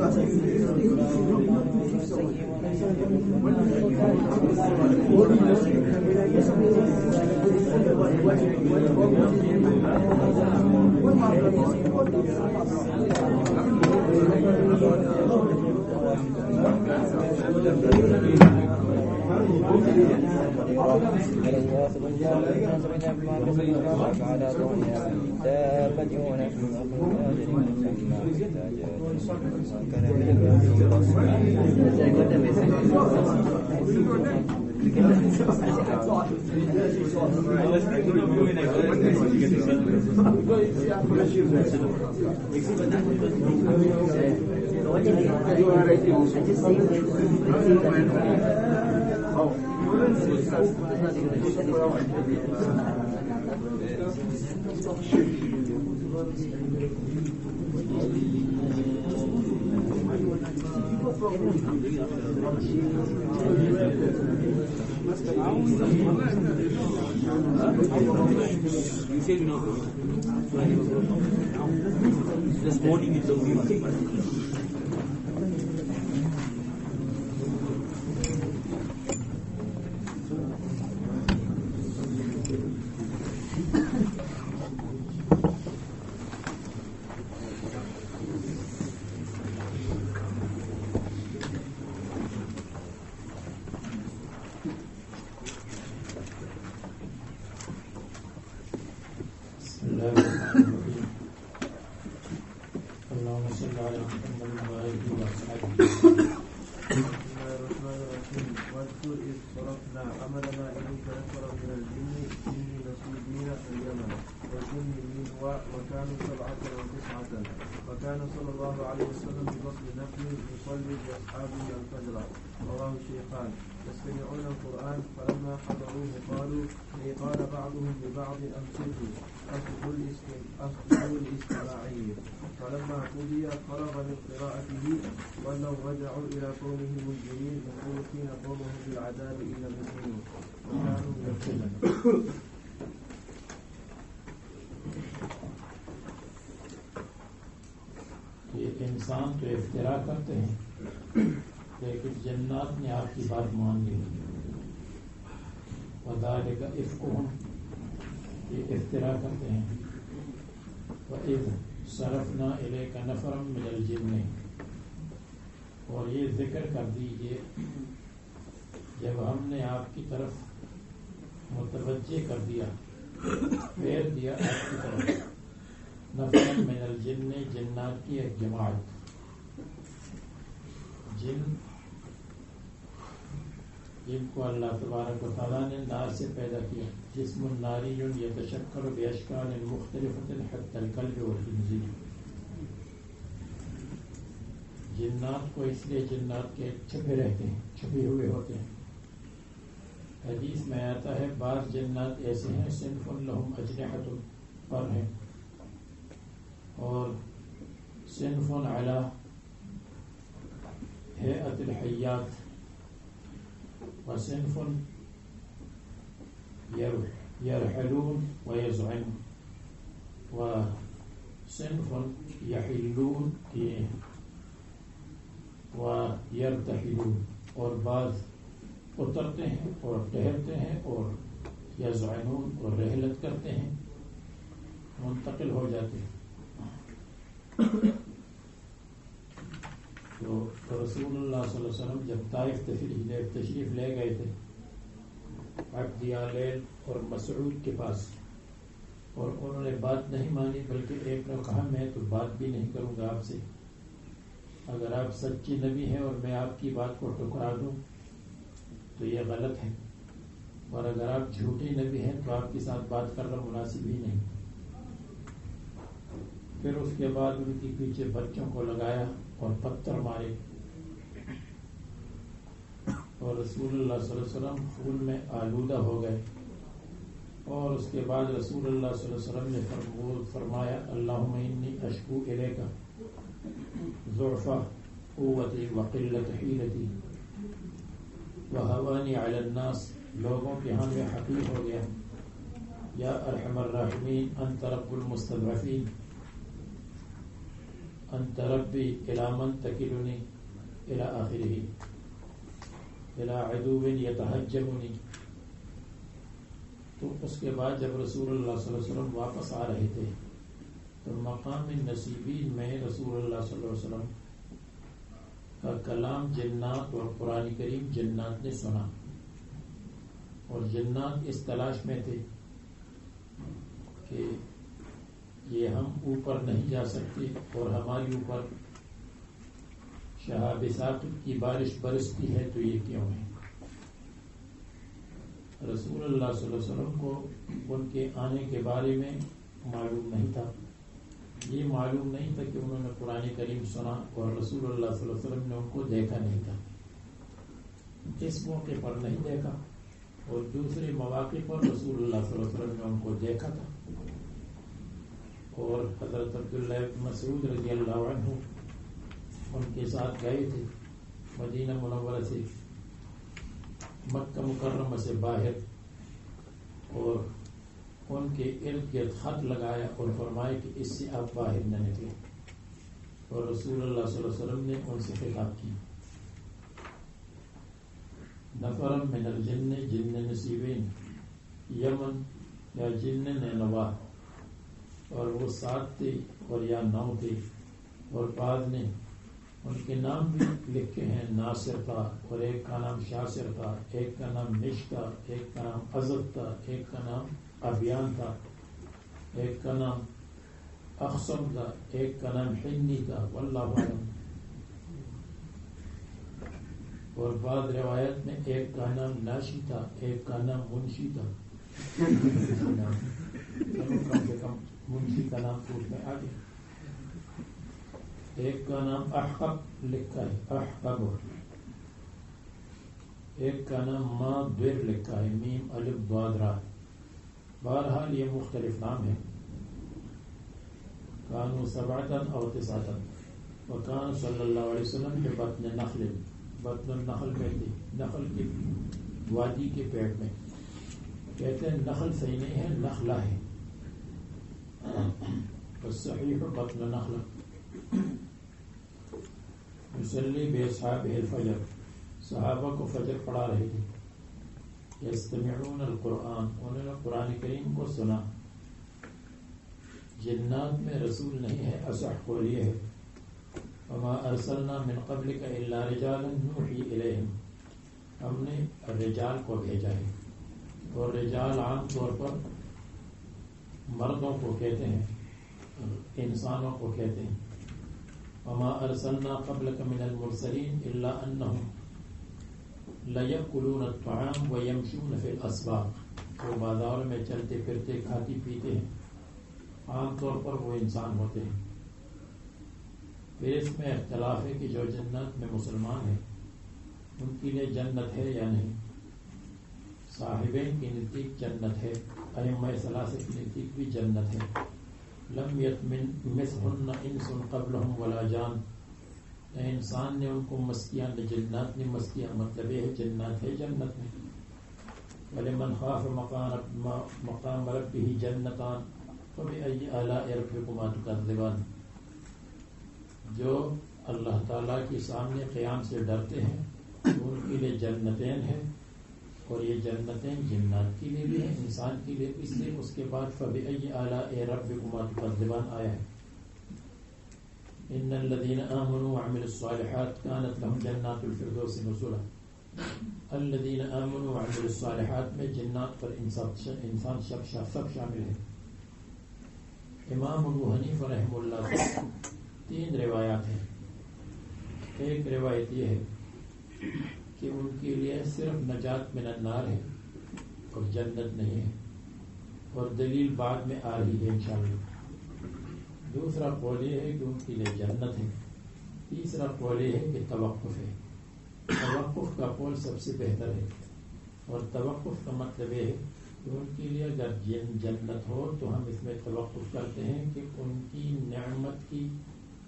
This morning is the وكان صلى الله عليه وسلم ببطن نخل يصلي بأصحابه الفجر. رواه الشيخان. يستمعون القرآن فلما حضروه قال بعضهم لبعض أنصتوا الاستماعية. فلما قضي فرغ من قراءته ولوا رجعوا إلى قومهم منذرين مخوفين قومهم بالعذاب إلا المؤمنون وكانوا يقولون. انسان تو افترا کرتے ہیں لیکن جنات نے آپ کی بات مان لی. وذالک افکہم، یہ افترا کرتے ہیں. وَإِذْ صَرَفْنَا إِلَيْكَ نَفَرًا مِنَ الْجِنِّ، اور یہ ذکر کر دیجئے جب ہم نے آپ کی طرف متوجہ کر دیا، پھیر دیا آپ کی طرف نفر من الجن، جنات کی ایک جماعت. جن کو اللہ تبارک و تعالیٰ نے نار سے پیدا کیا. جسم ناری یتشکل باشکال مختلفۃ حتی الکلب والخنزیر. جنات کو اس لیے جنات کے چھپے رہتے ہیں، چھپے ہوئے ہوتے ہیں. حدیث میں آتا ہے بعض جنات ایسے ہیں صنف لہم اجنحۃ پر ہیں، اور صنف علی ہیئۃ الحیات، وصنف یرحلون ویزعنون، وصنف یحلون ویرتحلون. اور بعض اترتے ہیں اور ٹہرتے ہیں، اور یزعنون اور رحلت کرتے ہیں، منتقل ہو جاتے ہیں. تو رسول اللہ صلی اللہ علیہ وسلم جب طائف تشریف لے گئے تھے عبد یالیل اور مسعود کے پاس، اور انہوں نے بات نہیں مانی، بلکہ ایک نے کہا میں تو بات بھی نہیں کروں گا آپ سے، اگر آپ سچی نبی ہیں اور میں آپ کی بات کو ٹکرا دوں تو یہ غلط ہے، اور اگر آپ جھوٹی نبی ہیں تو آپ کے ساتھ بات کرنا مناسب ہی نہیں. پھر اس کے بعد ان کے پیچھے بچوں کو لگایا اور پتھر مارے، اور رسول اللہ صلی اللہ علیہ وسلم خون میں آلودہ ہو گئے. اور اس کے بعد رسول اللہ صلی اللہ علیہ وسلم نے فرمایا اللہم انی اشکو الیک ضعف قوتی وقلت حیلتی وہوانی علی الناس. لوگوں کے ہاں میں حقیر ہو گیا. یا ارحم الراحمین انت رب المستضعفین انت ربی الی من تکلنی الی آخرہ الی عدو یتہجمنی. تو اس کے بعد جب رسول اللہ صلی اللہ علیہ وسلم واپس آ رہے تھے تو مقام نصیبین میں رسول اللہ صلی اللہ علیہ وسلم کا کلام جنات اور قرآن کریم جنات نے سنا، اور جنات اس تلاش میں تھے کہ یہ ہم اوپر نہیں جا سکتے اور ہماری اوپر شہاب ثاقب کی بارش برستی ہے تو یہ کیوں ہے. رسول اللہ صلی اللہ علیہ وسلم کو ان کے آنے کے بارے میں معلوم نہیں تھا. یہ معلوم نہیں تھا کہ انہوں نے قرآن کریم سنا اور رسول اللہ صلی اللہ علیہ وسلم نے ان کو دیکھا نہیں تھا. اس موقع پر نہیں دیکھا اور دوسرے مواقع پر رسول اللہ صلی اللہ علیہ وسلم نے ان کو دیکھا تھا. اور حضرت عبداللہ بن مسعود رضی اللہ عنہ ان کے ساتھ گئے تھے مدینہ منورہ سے مکہ مکرمہ سے باہر، اور ان کے ارد گرد خط لگایا اور فرمایا کہ اس سے آپ باہر نہ نکلے. اور رسول اللہ صلی اللہ علیہ وسلم نے ان سے خطاب کی نفرم من الجن جن نصیبین یمن یا جن نینوا، اور وہ 7 تھے اور یا 9 تھے، اور بعد نے ان کے نام بھی لکھے ہیں. ناصر تھا اور ایک کا نام شاصر تھا، ایک کا نام نش تھا، ایک کا نام عزب تھا، ایک کا نام ابیان تھا، ایک کا نام اخصم تھا، ایک کا نام حنی تھا، واللہ اعلم. اور بعد روایت میں ایک کا نام ناشی تھا، ایک کا نام منشی تھا. کم سے کم منشی کا نام پوچھ میں آگے. ایک کا نام احقب لکھا ہے، احقب. ایک کا نام مادر لکھا ہے، میم الف ضاد را. بہرحال یہ مختلف نام ہیں. کانوا 7 او 9 وکان صلی اللہ علیہ وسلم کے بطن نخل، بطن النخل میں تھی، نخل کی وادی کے پیٹ میں. کہتے ہیں نخل صحیح نہیں ہے، نخلہ ہے. صحیح بطن نخلہ. یصلی باصحابہ الفجر، صحابہ کو فجر پڑھا رہے تھے. یستمعون القرآن، انہوں نے قرآن کریم کو سنا. جنات میں رسول نہیں ہے، اصح قول یہ ہے. وما ارسلنا من قبلک الا رجالا نوحی الیہم، ہم نے رجال کو بھیجا ہے. اور رجال عام طور پر مردوں کو کہتے ہیں، انسانوں کو کہتے ہیں. وما ارسلنا قبلک من المرسلین الا انہم لیأکلون الطعام ویمشون فی الاسواق، وہ بازار میں چلتے پھرتے کھاتی پیتے ہیں. عام طور پر وہ انسان ہوتے ہیں. پھر اس میں اختلاف ہے کہ جو جنت میں مسلمان ہیں ان کے لیے جنت ہے یا نہیں. صاحبین کی نزدیک جنت ہے، ائمہ ثلاثہ کی نزدیک بھی جنت ہے. لم یتمن مثلہن انس قبلہم ولا جان، انسان نے ان کو مس کیا نہ جنات نے مس کیا، مطلب یہ ہے جنات ہے جنت میں. ولمن خاف مقام ربہ جنتان فبأی آلاء ربکما تکذبان، جو اللہ تعالیٰ کے سامنے قیام سے ڈرتے ہیں ان کے لیے جنتین ہیں، اور یہ جنتیں جنات کے لیے بھی ہیں، انسان کے لیے. اس لیے اس کے بعد فبأی آلاء ربکما تکذبان آیا ہے. ان الذین آمنوا وعملوا الصالحات كانت لهم جنات الفردوس نزلا. الذین آمنوا وعملوا الصالحات میں جنات پر انسان سب شامل ہے. امام ابو حنیفہ رحمہ اللہ سے 3 روایات ہیں. ایک روایت یہ ہے کہ ان کے لیے صرف نجات من النار ہے اور جنت نہیں ہے، اور دلیل بعد میں آ رہی ہے انشاءاللہ. دوسرا قول یہ ہے کہ ان کے لیے جنت ہے. تیسرا قول یہ ہے کہ توقف ہے. توقف کا قول سب سے بہتر ہے، اور توقف کا مطلب یہ ہے کہ ان کے لیے اگر جنت ہو تو ہم اس میں توقف کرتے ہیں کہ ان کی نعمت کی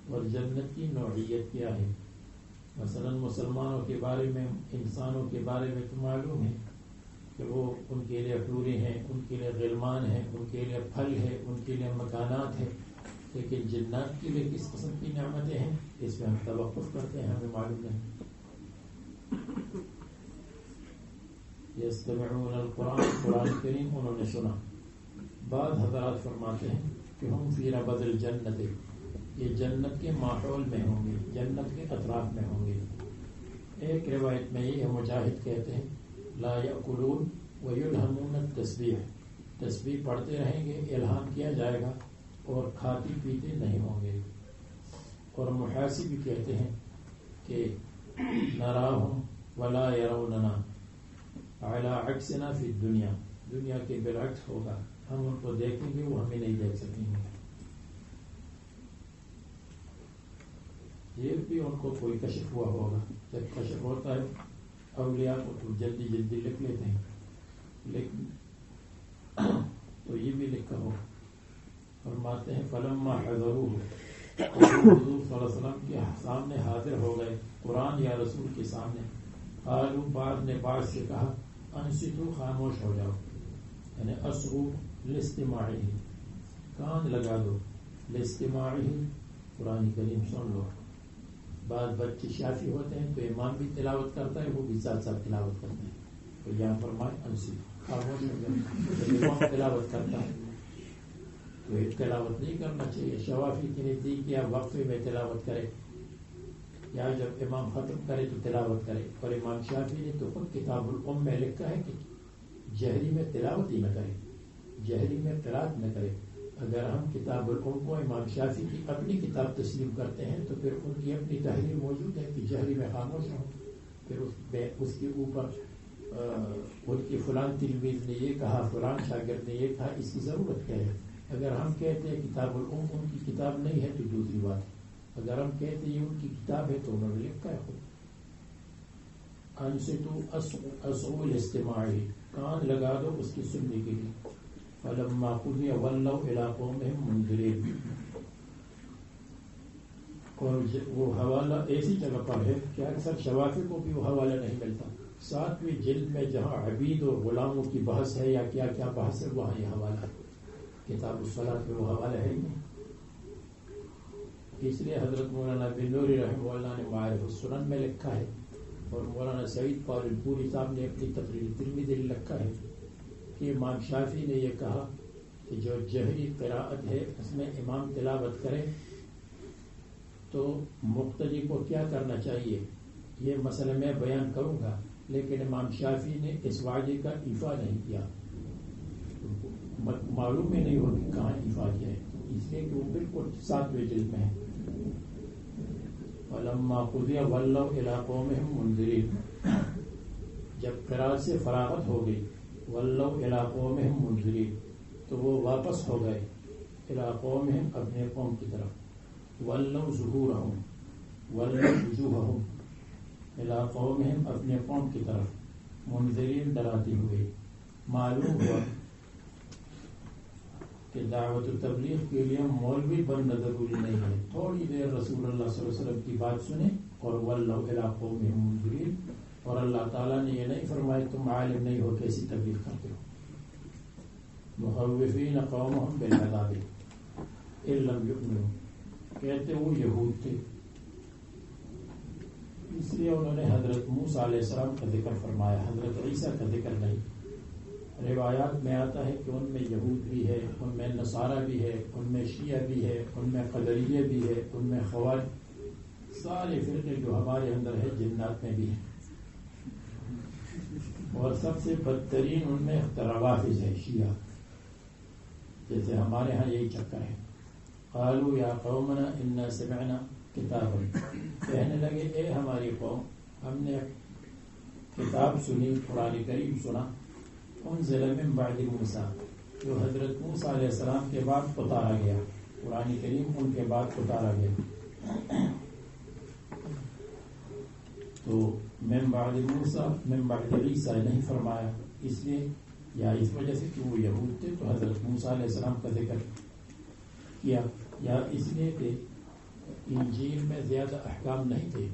اور جنت کی نوعیت کیا ہے. مثلا مسلمانوں کے بارے میں، انسانوں کے بارے میں تو معلوم ہے کہ وہ ان کے لیے حوری ہیں، ان کے لیے غلمان ہیں، ان کے لیے پھل ہے، ان کے لیے مکانات ہے. لیکن جنات کے لیے کس قسم کی نعمتیں ہیں اس میں ہم توقف کرتے ہیں، ہمیں معلوم نہیں. یستمعون القرآن، قرآن کریم انہوں نے سنا. بعض حضرات فرماتے ہیں کہ ہم فی ربض الجنت، یہ جنت کے ماحول میں ہوں گے، جنت کے اطراف میں ہوں گے. ایک روایت میں یہ مجاہد کہتے ہیں لا یأکلون ویلہمون التسبیح، تسبیح پڑھتے رہیں گے، الہام کیا جائے گا، اور کھاتے پیتے نہیں ہوں گے. اور محاسب بھی کہتے ہیں کہ نراہم ولا یروننا علی عکسنا فی الدنیا، دنیا کے برعکس ہوگا، ہم ان کو دیکھیں گے، وہ ہمیں نہیں دیکھ سکیں گے. یہ بھی ان کو کوئی کشف ہوا ہوگا. جب کشف ہوتا ہے اولیاء کو تو جلدی جلدی لکھ لیتے ہیں، لیکن تو یہ بھی لکھا ہو. فرماتے ہیں فلما حضروہ، حضور صلی اللہ علیہ وسلم کے سامنے حاضر ہو گئے قرآن یا رسول کے سامنے. قالوا، بعض نے بعض سے کہا انصتوا، خاموش ہو جاؤ، یعنی اصغوا لاستماعہ، کان لگا دو، لاستماعہ، قرآن کریم سن لو. بعض بچے شافی ہوتے ہیں تو امام بھی تلاوت کرتا ہے، وہ بھی ساتھ ساتھ تلاوت کرتے ہیں، تو یہاں فرمائے انصتوا، خاموش ہو جاؤ. جب امام تلاوت کرتا ہے تو تلاوت نہیں کرنا چاہیے. شوافی کے نزدیک یا وقفے میں تلاوت کرے، یا جب امام ختم کرے تو تلاوت کرے. اور امام شافی نے تو خود کتاب الام میں لکھا ہے کہ جہری میں تلاوت ہی نہ کرے، جہری میں قرات نہ کرے. اگر ہم کتاب الام کو امام شافی کی اپنی کتاب تسلیم کرتے ہیں تو پھر ان کی اپنی تحریر موجود ہے کہ جہری میں خاموش ہوں. پھر اس کے اوپر ان کی فلان تلمیذ نے یہ کہا، فلان شاگرد نے یہ کہا، اس کی ضرورت کیا ہے؟ اگر ہم کہتے ہیں کتاب الام ان کی کتاب نہیں ہے تو دوسری بات ہے. اگر ہم کہتے ہیں ان کی کتاب ہے تو انہوں نے لکھا ہے خود. انصتوا اصغوا لاستماعہ، کان لگا دو اس کی سننے کے لیے. فلما قضی ولوا الی قومہم منذرین. اور وہ حوالہ ایسی جگہ پر ہے کہ اکثر شوافی کو بھی وہ حوالہ نہیں ملتا. 7ویں جلد میں جہاں عبید اور غلاموں کی بحث ہے یا کیا کیا بحث ہے، وہاں یہ حوالہ ہے. کتاب الصلاۃ میں وہ حوالہ ہے ہی نہیں. اس لیے حضرت مولانا بن نوری رحمہ اللہ نے معارف السنن میں لکھا ہے، اور مولانا سعید پالنپوری صاحب نے اپنی تقریر ترمذی میں لکھا ہے کہ امام شافعی نے یہ کہا کہ جو جہری قراءت ہے اس میں امام تلاوت کرے تو مقتدی کو کیا کرنا چاہیے، یہ مسئلہ میں بیان کروں گا. لیکن امام شافعی نے اس وعدے کا ایفا نہیں کیا، معلوم ہی نہیں ہو کہ کہاں ایفا کیا ہے، اس لیے کہ وہ بالکل 7ویں جلد میں ہے. فلما قضی ولوا الی قومہم منذرین، جب قرات سے فراغت ہو گئی، ولوا الی قومہم منذرین، تو وہ واپس ہو گئے الی قومہم، اپنے قوم کی طرف. ولوا ظہورہم، ولوا وجوہہم الی قومہم، اپنے قوم کی طرف. منذرین، ڈراتے ہوئے. معلوم ہوا کہ دعوت و تبلیغ کے لیے مولوی بننا ضروری نہیں ہے. تھوڑی دیر رسول اللہ صلی اللہ علیہ وسلم کی بات سنیں اور ولوا الی قومہم منذرین. اور اللہ تعالیٰ نے یہ نہیں فرمایا تم عالم نہیں ہو کیسی تبلیغ کرتے ہو. مخوفین قومہم بالعذاب ان لم یؤمنوا، کہتے وہ یہود تھے، اس لیے انہوں نے حضرت موسیٰ علیہ السلام کا ذکر فرمایا، حضرت عیسیٰ کا ذکر نہیں. روایات میں آتا ہے کہ ان میں یہود بھی ہے، ان میں نصارہ بھی ہے، ان میں شیعہ بھی ہے، ان میں قدریہ بھی ہے، ان میں خوارج، سارے فرقے جو ہمارے اندر ہے جنات میں بھی ہے. اور سب سے بدترین ان میں روافض ہے، شیعہ، جیسے ہمارے ہاں یہی چکر ہے. قالوا یا قومنا انا سمعنا کتابا، کہنے لگے اے ہماری قوم، ہم نے کتاب سنی، قرآن کریم سنا، انزل من بعد موسیٰ، جو حضرت موسیٰ علیہ السلام کے بعد اتارا گیا. قرآن کریم ان کے بعد اتارا گیا. تو من بعد موسیٰ، من بعد عیسیٰ نہیں فرمایا، اس لیے یا اس وجہ سے کہ وہ یہود تھے تو حضرت موسیٰ علیہ السلام کا ذکر کیا، یا اس لیے کہ انجیل میں زیادہ احکام نہیں تھے،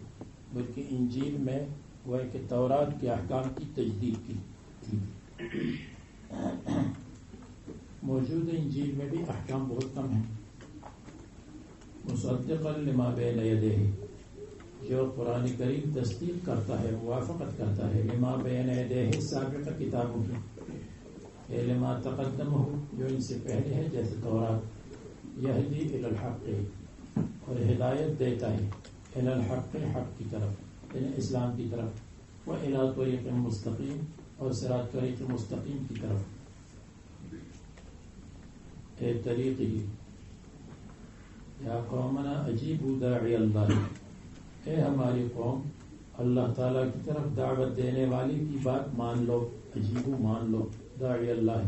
بلکہ انجیل میں وہ کہ تورات کے احکام کی تجدید کی تھی. موجود انجیل میں بھی احکام بہت کم ہیں، مصدقا لما بین یدیہ، جو قرآن کریم تصدیق کرتا ہے، موافقت کرتا ہے، لما بین یدیہ سابقہ کتابوں کی، لما تقدمہ جو ان سے پہلے ہے جیسے تورات، یہدی الی الحق اور ہدایت دیتا ہے، الی الحق حق کی طرف یعنی اسلام کی طرف، و الی طریق مستقیم اور صراط طریق مستقیم کی طرف، طریق ہی، یا قومنا اجیبوا داعی اللہ، اے ہماری قوم اللہ تعالیٰ کی طرف دعوت دینے والی کی بات مان لو، اجیبو مان لو، داعی اللہ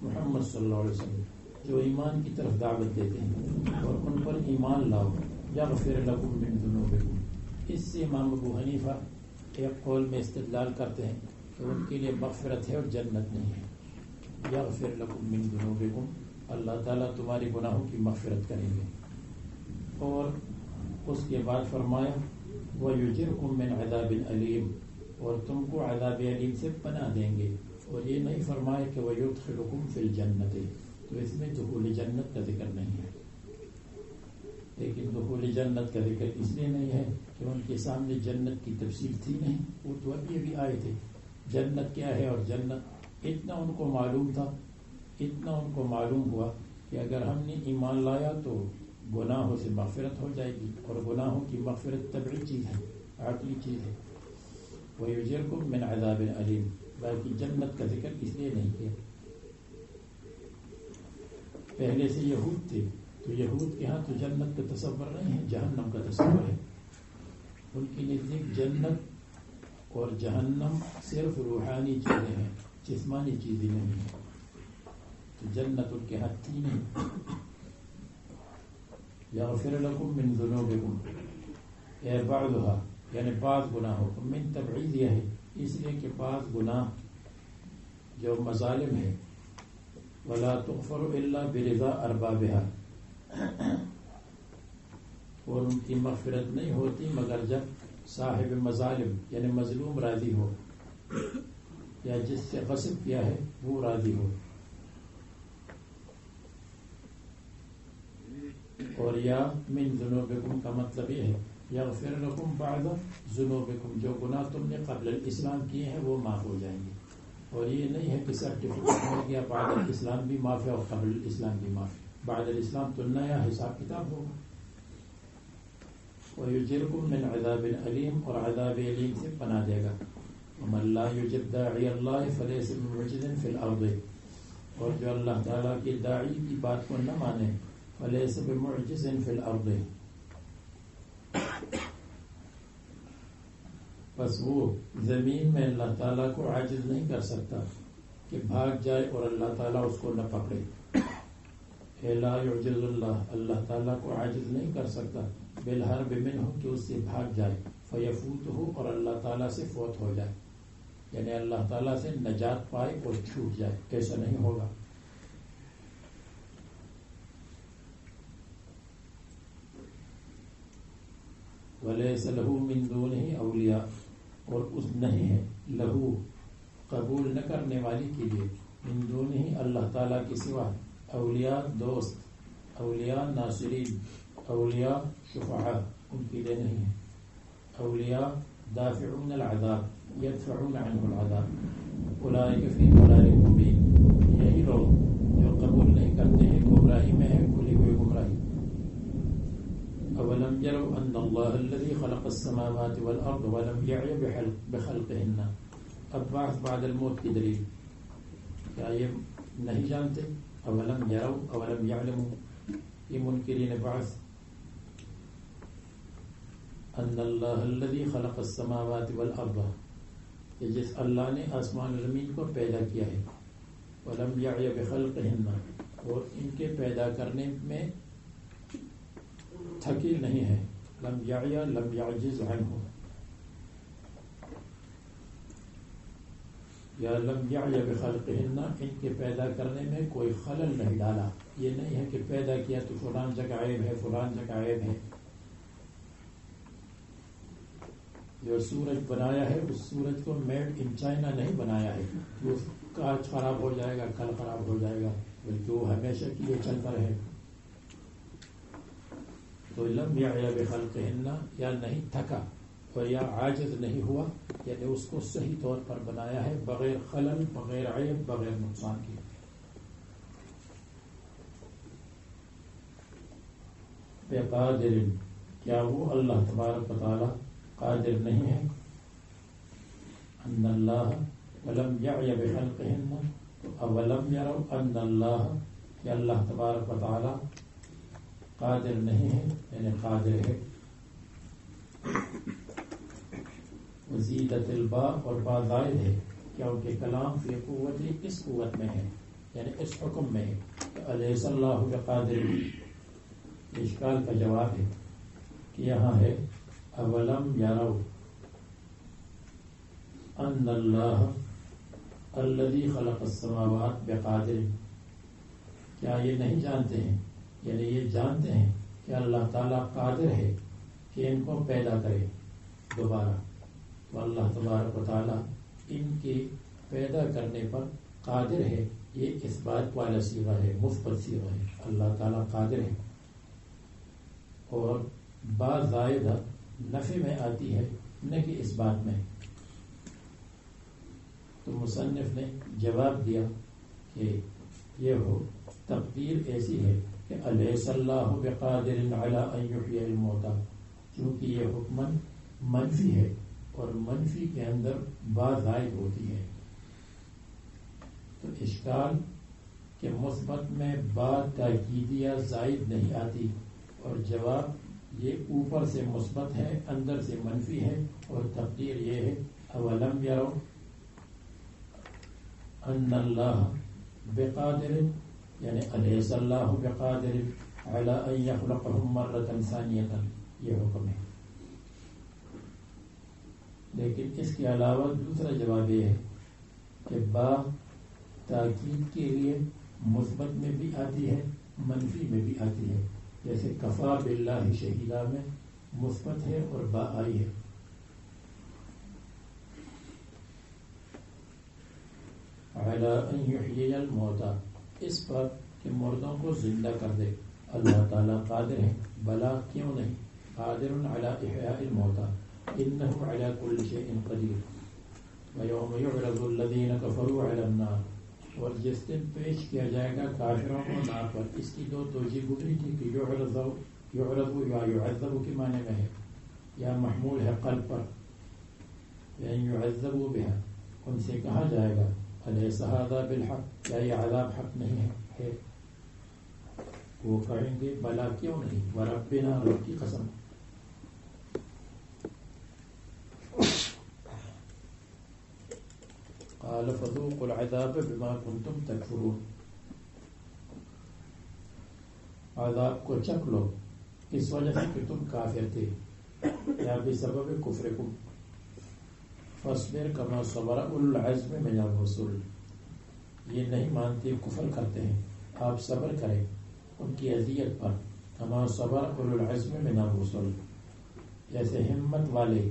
محمد صلی اللہ علیہ وسلم جو ایمان کی طرف دعوت دیتے ہیں اور ان پر ایمان لاؤ، یغفر لکم من ذنوبکم۔ اس سے امام ابو حنیفہ ایک قول میں استدلال کرتے ہیں کہ ان کے لیے مغفرت ہے اور جنت نہیں ہے، یغفر لکم من ذنوبکم، اللہ تعالیٰ تمہاری گناہوں کی مغفرت کریں گے، اور اس کے بعد فرمایا وَيُجِرْكُم مِّنْ عَذَابٍ أَلِيمٍ، اور تم کو عذاب علیم سے پناہ دیں گے، اور یہ نہیں فرمایا کہ وَيُدْخِلُكُم فِي الْجَنَّةِ، تو اس میں دخول جنت کا ذکر نہیں ہے، لیکن دخول جنت کا ذکر اس لیے نہیں ہے کہ ان کے سامنے جنت کی تفصیل تھی نہیں، وہ تو ابھی ابھی آئے تھے، جنت کیا ہے اور جنت اتنا ان کو معلوم تھا، اتنا ان کو معلوم ہوا کہ اگر ہم نے ایمان لایا تو گناہوں سے مغفرت ہو جائے گی، اور گناہوں کی مغفرت طبعی چیز ہے، عقلی چیز ہے، وَيُجِرْكُم مِّنْ عَذَابٍ أَلِيمٍ، باقی جنت کا ذکر اس لیے نہیں کیا۔ پہلے سے یہود تھے تو یہود کے ہاں تو جنت کا تصور نہیں ہے، جہنم کا تصور ہے، ان کی نزدیک جنت اور جہنم صرف روحانی چیزیں ہیں، جسمانی چیزیں نہیں ہیں، تو جنت ان کے ہاں تھی نہیں۔ یغفر لکم من ذنوبکم، اے بعضها یعنی بعض گناہوں کو، من تبعید یہ ہے اس لیے کہ بعض گناہ جو مظالم ہے، ولا تغفر الا برضا اربابها، اور ان کی مغفرت نہیں ہوتی مگر جب صاحب مظالم یعنی مظلوم راضی ہو، یا جس سے غصب کیا ہے وہ راضی ہو، اور یا من ذنوبکم کا مطلب یہ ہے یغفر لکم بعد ذنوبکم، جو گناہ تم نے قبل الاسلام کیے ہیں وہ معاف ہو جائیں گے، اور یہ نہیں ہے کہ سرٹیفکیٹ مل گیا بعد الاسلام بھی معاف ہے اور قبل الاسلام بھی معاف ہے، بعد الاسلام تو نیا حساب کتاب ہوگا۔ وَيُجِرْكُم مِّنْ عَذَابٍ أَلِيمٍ، اور عذاب علیم سے پناہ دے گا۔ وَمَن لَّا يُجِبْ دَاعِيَ اللَّهِ فَلَيْسَ بِمُعْجِزٍ فِي الْأَرْضِ، اور جو اللہ تعالیٰ کے داعی کی بات کو نہ مانے، فَلَيْسَ بِمُعْجِزٍ فِي الْأَرْضِ، بس وہ زمین میں اللہ تعالیٰ کو عاجز نہیں کر سکتا کہ بھاگ جائے اور اللہ تعالیٰ اس کو نہ پکڑے۔ لا يعجز اللہ، اللہ تعالیٰ کو عاجز نہیں کر سکتا بالحرب منہ، کہ اس سے بھاگ جائے، فیفوتہ، اور اللہ تعالیٰ سے فوت ہو جائے، یعنی اللہ تعالیٰ سے نجات پائے اور چھوٹ جائے، ایسا نہیں ہوگا۔ وَلَيْسَ لَهُ مِن دُونِهِ أَوْلِيَاء، اور اس نہیں ہے لہو قبول نہ کرنے والی کے لیے، من دونہ اللہ تعالیٰ کے سوا، اولیاء دوست، اولیاء ناصرین، اولیاء شفعاء ان کے لیے نہیں ہے، اولیاء دافعون العذاب یدفعون عنہ العذاب، اولئک فی ضلال مبین، یہی لوگ جو قبول نہیں کرتے ہیں گمراہی میں ہے، کھلی ہوئی گمراہی۔ اولم يروا ان اللہ الذی خلق السماوات والارض ولم يعی بخلقهن، اب بعث بعد الموت کی دلیل، کیا یہ نہیں جانتے؟ اولم يروا اولم يعلموا، یہ منکرین بعث، ان اللہ الذی خلق السماوات والارض، کہ جس اللہ نے آسمان زمین کو پیدا کیا ہے، ولم يعی بخلقهن، اور ان کے پیدا کرنے میں تھکی نہیں ہے، لم یعی لم یعجز عنہ، یا لم یعی بخلقہن، ان کے پیدا کرنے میں کوئی خلل نہیں ڈالا، یہ نہیں ہے کہ پیدا کیا تو فلان جگہ عیب ہے، فلان جگہ عیب ہے۔ جو سورج بنایا ہے اس سورج کو میڈ ان چائنا نہیں بنایا ہے، وہ آج خراب ہو جائے گا کل خراب ہو جائے گا، بلکہ وہ ہمیشہ کے لیے چلتا رہے۔ تو تو لم یعی بخلقہن یا نہیں تھکا اور یا عاجز نہیں ہوا، یعنی اس کو صحیح طور پر بنایا ہے بغیر خلل، بغیر عیب، بغیر نقصان کے. بقادر، کیا وہ اللہ تبارک و تعالی قادر نہیں ہے؟ ان اللہ ولم یعی بخلقہن، تو اولم یروا ان اللہ، کہ اللہ تبارک و تعالی قادر نہیں ہے، یعنی قادر ہے. وزیدت الباء، اور با زائد ہے کیونکہ کلام فی قوت اس قوت میں ہے، یعنی اس حکم میں ہے کہ الیس اللہ بقادر. اشکال کا جواب ہے کہ یہاں ہے اولم یروا ان اللہ الذی خلق السماوات بقادر، کیا یہ نہیں جانتے ہیں، یعنی یہ جانتے ہیں کہ اللہ تعالیٰ قادر ہے کہ ان کو پیدا کرے دوبارہ. تو اللہ تبارک و تعالیٰ ان کے پیدا کرنے پر قادر ہے، یہ اس بات والا صیغہ ہے، مثبت صیغہ ہے، اللہ تعالیٰ قادر ہے. اور با زائدہ نفی میں آتی ہے، نہ کہ اس بات میں. تو مصنف نے جواب دیا کہ یہ ہو تقدیر ایسی ہے کہ الیس اللہ بقادر علی ان یحیی الموتى، چونکہ یہ حکمن منفی ہے اور منفی کے اندر با زائد ہوتی ہے. تو اشکال کہ مثبت میں با تاکیدیہ زائد نہیں آتی، اور جواب یہ اوپر سے مثبت ہے، اندر سے منفی ہے، اور تقدیر یہ ہے اولم یروا ان اللہ بقادر، یعنی الیس اللہ بقادر علی ان یخلقہم مرۃ ثانیۃ، یہ حکم ہے. لیکن اس کے علاوہ دوسرا جواب یہ ہے کہ با تاکید کے لیے مثبت میں بھی آتی ہے، منفی میں بھی آتی ہے. جیسے کفا باللہ شہیدہ میں مثبت ہے اور با آئی ہے. علی ان یحیی الموتى، اس پر کہ مردوں کو زندہ کر دے. اللہ تعالیٰ قادر ہے، بلا کیوں نہیں، قادر علی احیاء الموتى انہ علی کل شیء قدیر. ویوم یعرض الذین کفروا علی النار، اور جس دن پیش کیا جائے گا کافروں کو نار پر. اس کی دو توجہ گزری تھی کہ یعرض یا یعذب کے معنی میں ہے، یا محمول ہے قلب پر، یعنی یعذب بها. ان سے کہا جائے گا الیس ھذا بالحق، کیا یہ عذاب حق نہیں ہے؟ وہ کہیں گے بلا کیوں نہیں، وربنا، رب کی قسم. قال فذوقوا العذاب بما كنتم تكفرون، عذاب کو چکھ لو اس وجہ سے کہ تم کافر تھے، یا بسبب کفرکم. فاصبر كما صبر اولو العزم من الرسل، یہ نہیں مانتے، کفر کرتے ہیں، آپ صبر کریں ان کی اذیت پر. كما صبر اولو العزم من الرسل، جیسے ہمت والے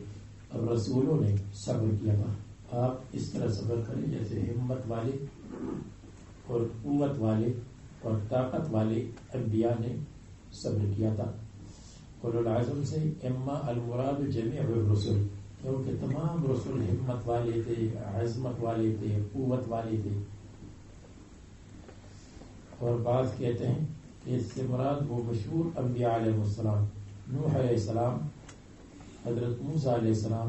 رسولوں نے صبر کیا تھا، آپ اس طرح صبر کریں جیسے ہمت والے اور قوت والے اور طاقت والے انبیاء نے صبر کیا تھا. اولو العزم سے اما المراد جمیع الرسل، کیونکہ تمام رسول ہمت والے تھے، عظمت والے تھے، قوت والے تھے. اور بعض کہتے ہیں کہ اس سے مراد وہ مشہور انبیاء علیہ السلام، نوح علیہ السلام، حضرت موسیٰ علیہ السلام،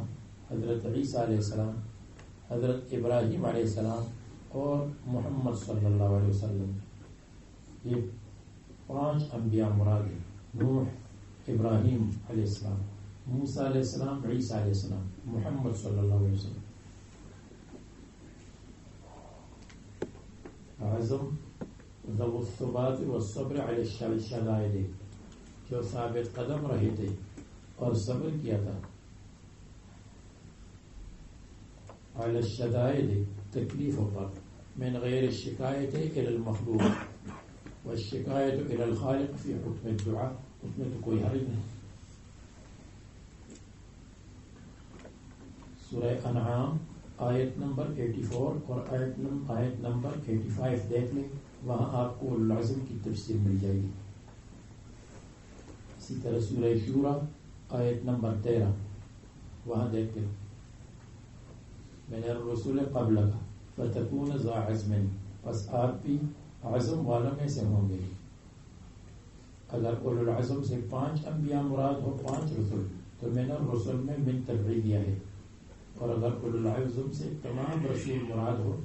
حضرت عیسیٰ علیہ السلام، حضرت ابراہیم علیہ السلام اور محمد صلی اللہ علیہ وسلم. یہ 5 انبیاء مراد ہیں، نوح، ابراہیم علیہ السلام، موسیٰ علیہ السلام، عیسیٰ علیہ السلام، محمد صلی اللہ علیہ وسلم. عزم ذو الثبات والصبر علی الشدائد، جو ثابت قدم رہے تھے اور صبر کیا تھا. علی الشدائد، تکلیفوں پر. من غیر الشکایت الی المخلوق والشکایت الی الخالق فی حکم الدعاء، اس میں تو کوئی حرج نہیں. سورہ انعام آیت نمبر 84 اور آیت نمبر 85 دیکھ لیں، وہاں آپ کو العزم کی تفسیر مل جائے گی. اسی طرح سورہ شورى آیت نمبر 13 وہاں دیکھتے من الرسول قبلک فتکون ذا عزم، پس آپ بھی عزم والوں میں سے ہوں گے. اگر اولو العزم سے 5 انبیاء مراد ہو 5 رسول تو من الرسل میں من تبعیدیہ ہے، اور اگر اولو العزم سے تمام رسول مراد ہو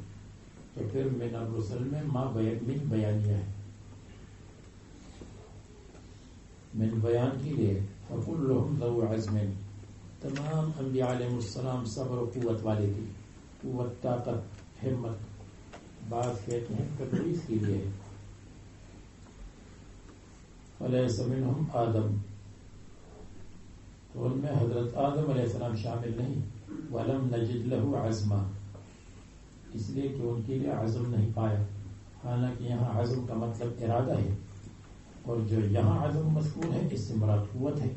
تو پھر من الرسل میں من بیانیہ ہے، من بیان کے لیے. فکلہم ذو عزم، تمام انبیاء علیہ السلام صبر و قوت والے تھی، قوت، طاقت، ہمت. بعض کہتے ہیں تبعیض کے لیے. ولیس منہم آدم، تو ان میں حضرت آدم علیہ السلام شامل نہیں. ولم نجد لہ عزما، اس لیے کہ ان کے لیے عزم نہیں پایا. حالانکہ یہاں عزم کا مطلب ارادہ ہے، اور جو یہاں عزم مذکور ہے اس سے مراد قوت ہے.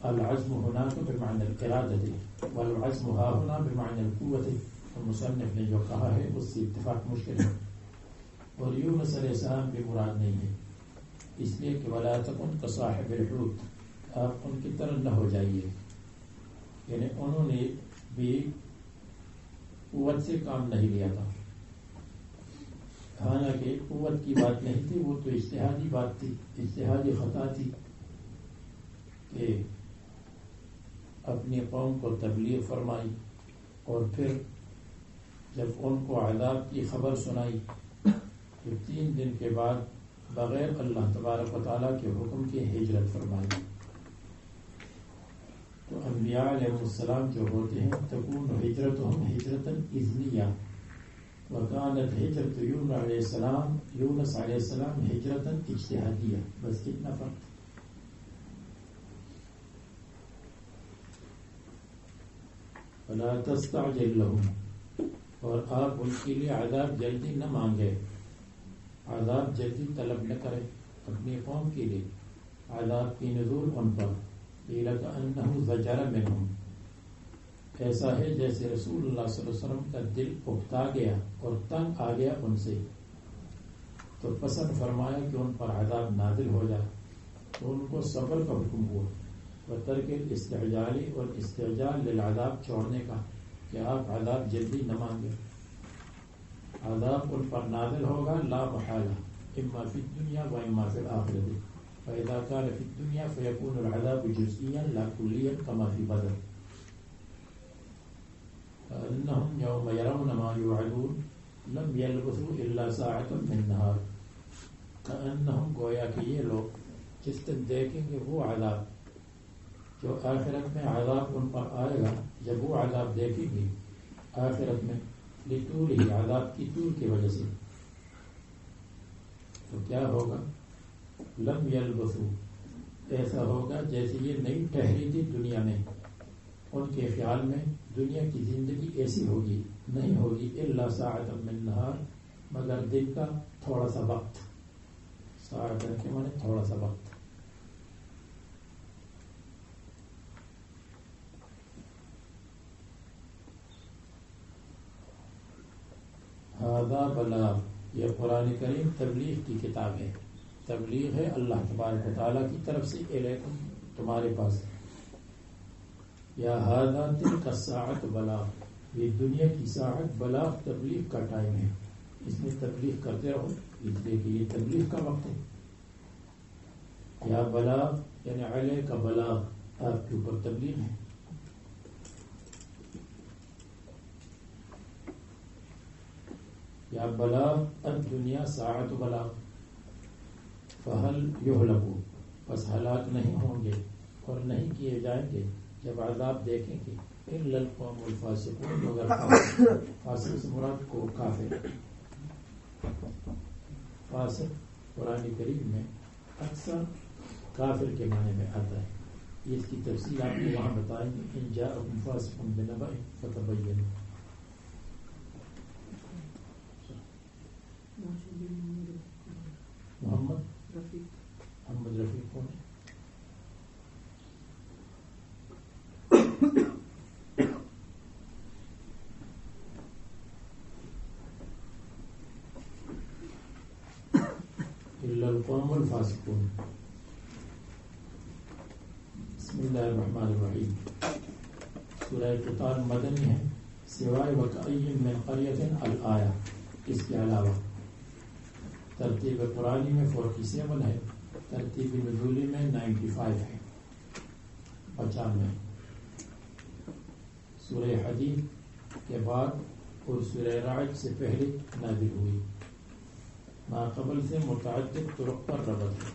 العزم هناك بمعنى الارادة والعزم ها هنا بمعنى القوة. مصنف نے جو کہا ہے اس سے اتفاق مشکل ہے. اور یونس علیہ السلام بھی مراد نہیں ہے، اس لیے کہ ولا تکن کصاحب الحوت، آپ ان کی طرح نہ ہو جائیے. یعنی انہوں نے بھی قوت سے کام نہیں لیا تھا، حالانکہ قوت کی بات نہیں تھی، وہ تو اجتہادی بات تھی، اجتہادی خطا تھی کہ اپنی قوم کو تبلیغ فرمائی، اور پھر جب ان کو عذاب کی خبر سنائی تو 3 دن کے بعد بغیر اللہ تبارک و تعالیٰ کے حکم کی ہجرت فرمائی. تو انبیاء علیہ السلام جو ہوتے ہیں تکون ہجرتہم ہجرتاً اذنیہ، وکانت ہجرت یونس علیہ السلام ہجرتاً اجتہادیہ. بس اتنا فرق. ولا تستعجل لهم، اور آپ ان کے لیے عذاب جلدی نہ مانگے، عذاب جلدی طلب نہ کرے اپنی قوم کے لیے. عذاب کی نزول ان پر قیل کأنہ زجر منہم، ایسا ہے جیسے رسول اللہ صلی اللہ علیہ وسلم کا دل اکتا گیا اور تنگ آ گیا ان سے، تو پسند فرمایا کہ ان پر عذاب نازل ہو جائے. تو ان کو صبر کا حکم ہوا، وترک الاستعجال، اور استعجال للعذاب چھوڑنے کا، کہ آپ عذاب جلدی نہ مانگے. عذاب ان پر نازل ہوگا لا محالہ، اما فی الدنیا و اما فی الآخرہ. فإذا كان في الدنيا فيكون العذاب جزئيا لا كليا كما في بدر. فإنهم يوم يرون ما يوعدون لم يلبثوا إلا ساعة من نهار. كأنهم گویا کہ یہ لوگ جس دن دیکھیں گے وہ عذاب جو آخرت میں عذاب ان پر آئے گا، جب وہ عذاب دیکھیں گے آخرت میں لطول ہی، عذاب کی طول کی وجہ سے، تو کیا ہوگا؟ لم یلبثوا، ایسا ہوگا جیسے یہ نہیں ٹھہری تھی دنیا میں. ان کے خیال میں دنیا کی زندگی ایسی ہوگی، نہیں ہوگی الا ساعۃ من نہار، مگر دن کا تھوڑا سا وقت. ساعۃ کے معنی تھوڑا سا وقت. ھذا بلاغ، یہ قرآن کریم تبلیغ کی کتاب ہے، تبلیغ ہے اللہ تبارک و تعالیٰ کی طرف سے الیکم، تمہارے پاس. یا ھذا تلک الساعۃ بلاغ، یہ دنیا کی ساعت بلاغ، تبلیغ کا ٹائم ہے، اس میں تبلیغ کرتے رہو، اس لیے کہ یہ تبلیغ کا وقت ہے. یا بلاغ یعنی علیہ کا بلاغ، آپ کے اوپر تبلیغ ہے. یا بلاغ الدنیا ساعت بلاغ، فہل یہلکو، پس ہلاک نہیں ہوں گے اور نہیں کیے جائیں گے جب عذاب دیکھیں گے الا القوم الفاسقون، مگر فاسق سے مراد کو کافر. فاسق قرآن کریم میں اکثر کافر کے معنی میں آتا ہے. یہ اس کی تفصیل آپ کو وہاں بتائیں گے. ان جاءکم فاسق بنبأ فتبینوا. محمد رفیق کون ہے؟ الا القوم الفاسقون. اللہ الرحمن الرحیم. سورہ قتال مدنی ہے سوائے وَكَأَيٍّ مِّن قَرْيَةٍ الآیہ. اس کے علاوہ ترتیب قرآنی میں 47 ہے، ترتیب نزولی میں 95 ہے، 95. سورہ حدید کے بعد اور سورہ رعد سے پہلے نازل ہوئی. ما قبل سے متعدد طرق پر ربط ہے.